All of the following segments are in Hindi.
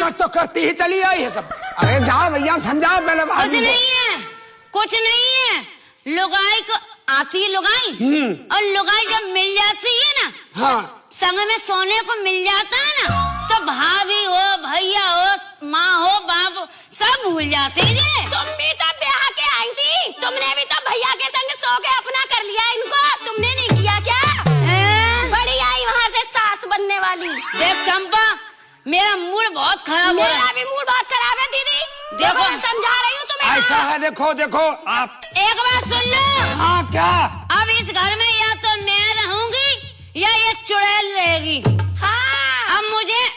हकीकत तो करती ही चली आई है सब। अरे जाओ भैया समझाओ पहले कुछ भाभी नहीं है, कुछ नहीं है। लुगाई को आती है लुगाई, और लुगाई जब मिल जाती है ना, हाँ संग में सोने को मिल जाता है ना, तो भाभी हो, भैया हो, माँ हो, बाप हो, सब भूल जाते हैं। तुम भी तो ब्याह के आई थी, तुमने भी तो भैया के संग सो के अपना कर लिया इनको, तुमने नहीं किया क्या? बड़ी आई वहाँ से सास बनने वाली। देख चंपा, मेरा मूड बहुत खराब हो रहा है। मेरा भी मूड बहुत खराब है दीदी। देखो मैं समझा रही हूँ तुम्हें। ऐसा है, देखो देखो आप एक बात सुन लो। हाँ क्या? अब इस घर में या तो मैं रहूंगी या ये चुड़ैल रहेगी। हाँ अब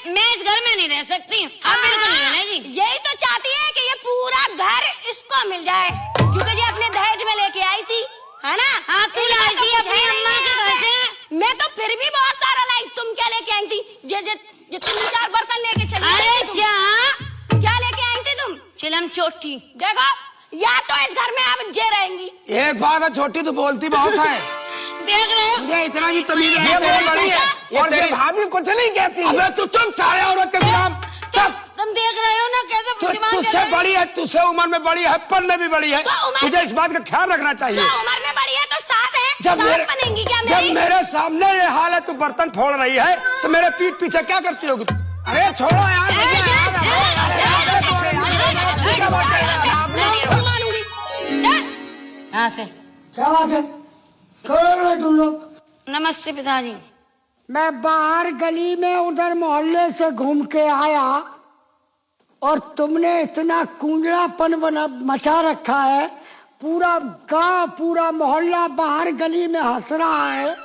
मैं इस घर में नहीं रह सकती। अब बिल्कुल नहीं रहेगी। यही तो चाहती है कि ये पूरा घर इसको मिल जाए, क्योंकि ये अपने दहेज में लेके आई थी, है ना? हाँ तू लाई थी अपनी अम्मा के घर से। मैं तो फिर भी बहुत सारा लाई। तुम क्या लेके आई थी? जे 3-4 बर्तन लेके चली अरे आई थी जा, क्या लेके आई थी तुम? चिलम चोटी। देखो, या तो इस घर में आप जे रहेंगी। एक बात है छोटी, तू बोलती बहुत है। देख रहे हो? मुझे इतना भी तमीज नहीं ये है। बहुत बड़ी है ये और ये तेरी भाभी कुछ नहीं कहती। अबे तू चुप, सारे औरत के गुलाम। तुम देख रहे हो ना कैसे बुद्धिमान तुझसे चल रहे हैं? बड़ी है, तुझसे उम्र में बड़ी है, पढ़ने भी बड़ी है। तो उम्र- तुझे इस बात का ख्याल रखना चाहिए। तो उम्र में बड़ी है तो सास है, जब सास मेरे बनेंगी क्या जब मेरी? मेरे सामने ये हाल है, तू बर्तन फोड़ रही है, तो मेरे पीठ पीछे क्या करती होगी? अरे छोड़ो यार मानूंगी। यहाँ से। क्या बात है? कौन है तुम लोग? नमस्ते पिताजी। मैं बाहर गली में उधर मोहल्ले से घूम के आया और तुमने इतना कूंजड़ापन मचा रखा है। पूरा गांव, पूरा मोहल्ला बाहर गली में हंस रहा है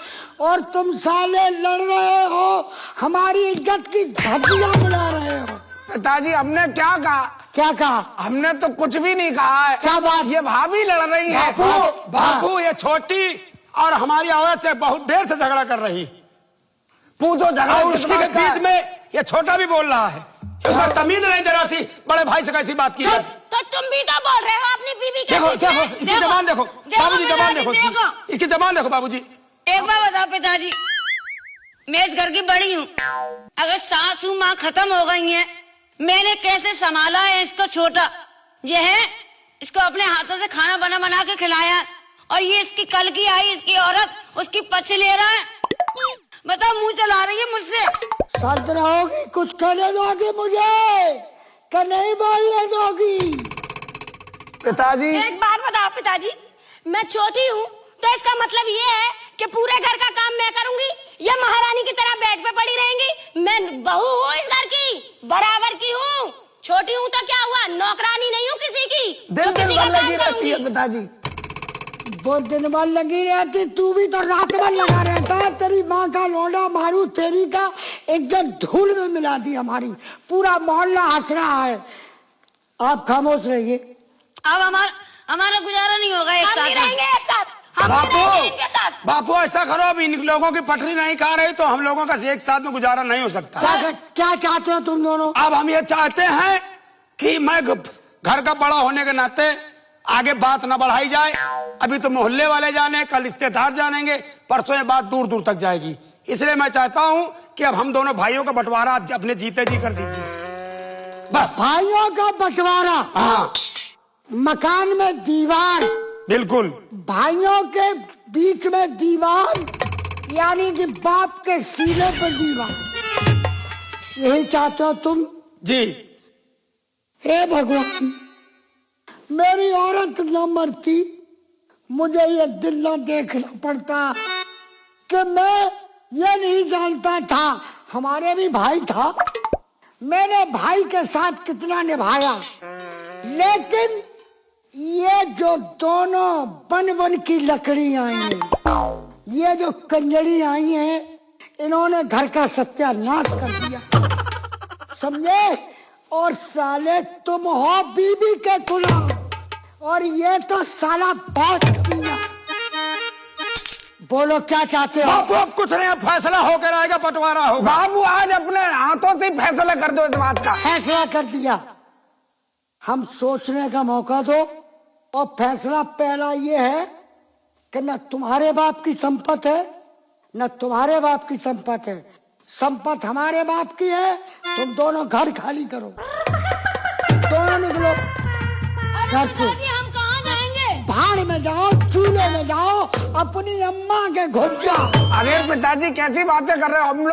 और तुम साले लड़ रहे हो, हमारी इज्जत की धज्जियां उड़ा रहे हो। पिताजी हमने क्या कहा? क्या कहा? हमने तो कुछ भी नहीं कहा है। क्या बात? ये भाभी लड़ रही है। बापू ये छोटी और हमारी औरत से बहुत देर से झगड़ा कर रही। पूछो झगड़ा और किस उसी के बात का है? बीच में ये छोटा भी बोल रहा है। उसका तमीज नहीं जरा सी, बड़े भाई से कैसी बात की है। तो तुम भी तो बोल रहे हो अपनी बीवी के देखो पीछे। देखो, इसकी जबान देखो बाबूजी, जबान देखो इसकी जबान देखो बाबूजी। एक बार बताओ पिताजी, मैं इस घर की बड़ी हूँ। अगर सासू माँ खत्म हो गई हैं, मैंने कैसे संभाला है इसको छोटा। ये है, इसको अपने हाथों से खाना बना बना के खिलाया, और ये इसकी कल की आई इसकी औरत उसकी पछ ले रहा है। बताओ, मुंह चला रही है मुझसे। शांत रहोगी? कुछ कहने दोगी मुझे कि नहीं बोलने दोगी? पिताजी एक बात बताओ पिताजी, मैं छोटी हूँ तो इसका मतलब ये है कि पूरे घर का काम मैं करूंगी या महारानी की तरह बेड पे पड़ी रहेंगी? मैं बहू हूँ इस घर की, बराबर की हूँ। छोटी हूँ तो क्या हुआ, नौकरानी नहीं हूँ किसी की। दिन जो दिन किसी का भर काम लगी रहती है करूंगी। पिताजी। वो दिन भर लगी रहती, तू भी तो रात भर लगा रहता है। तेरी माँ का लोंडा मारू तेरी का एकदम धूल में मिला दी हमारी। पूरा मोहल्ला हंस रहा है। आप खामोश रहिए। अब हमारा गुजारा नहीं होगा एक हम साथ नहीं में। रहेंगे एक साथ, हम नहीं रहेंगे इनके साथ। बापू ऐसा करो, अब इन लोगों की पटरी नहीं खा रही तो हम लोगों का एक साथ में गुजारा नहीं हो सकता। क्या चाहते हो तुम दोनों? अब हम ये चाहते हैं कि मैं घर का बड़ा होने के नाते आगे बात न बढ़ाई जाए। अभी तो मोहल्ले वाले जाने, कल रिश्तेदार जानेंगे, परसों ये बात दूर दूर तक जाएगी। इसलिए मैं चाहता हूं कि अब हम दोनों भाइयों का बंटवारा आप अपने जीते जी कर दीजिए बस। भाइयों का बंटवारा? हाँ मकान में दीवार, बिल्कुल। भाइयों के बीच में दीवार, यानी कि बाप के सीने पर दीवार, यही चाहते हो तुम? जी। हे भगवान, मेरी औरत न मरती, मुझे ये दिन न देखना पड़ता कि मैं ये नहीं जानता था हमारे भी भाई था। मैंने भाई के साथ कितना निभाया, लेकिन ये जो दोनों बन बन की लकड़ी आई हैं, ये जो कंजरी आई हैं, इन्होंने घर का सत्यानाश कर दिया, समझे? और साले तुम हो बीबी के गुलाम, और ये तो साला बहुत पिया। बोलो क्या चाहते हो? बापू अब कुछ नहीं, अब फैसला होकर आएगा, बंटवारा होगा। बाबू आज अपने हाथों से फैसला कर दो इस बात का। फैसला कर दिया, हम सोचने का मौका दो। और फैसला पहला ये है कि न तुम्हारे बाप की संपत्ति है, न तुम्हारे बाप की संपत्ति है, संपत्ति हमारे बाप की है। तुम दोनों घर खाली करो, दोनों निकलो अरे घर से। पिताजी हम कहाँ जाएंगे? भाड़ में जाओ, चूल्हे में जाओ, अपनी अम्मा के घुस जाओ। अरे पिताजी कैसी बातें कर रहे हो, हम लोग